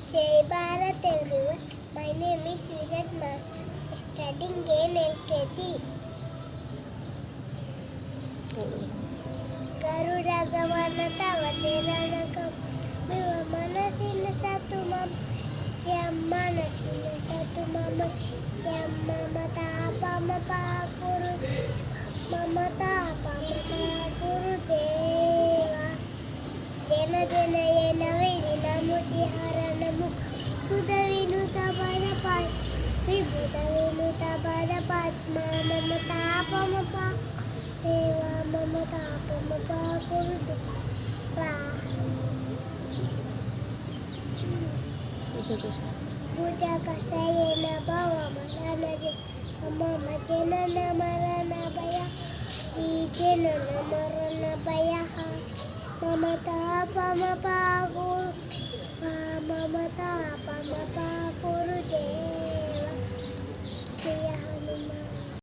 Jai Bharat everyone. My name is Virat Mark, studying in LKG. Garuda Gavana Tava Teranakam Miva Manasina Satu Mam Jam Manasina Satu Mama Jam Mamata Pama Pakuru Mamata Pama Pakuru Deva Jena Jena Yena Vedina Muchi Harana Mukha Buddha Vinuta Badapat Vibhuta Vinuta Badapat Mamata Pama Pakuru Deva Mamata Pama Pakuru Deva Puja Kasayena Bhava Malana Mama Jena Namarana Baya Jena Namarana Baya Mamata Pama Pakuru Mamata Pama Pakuru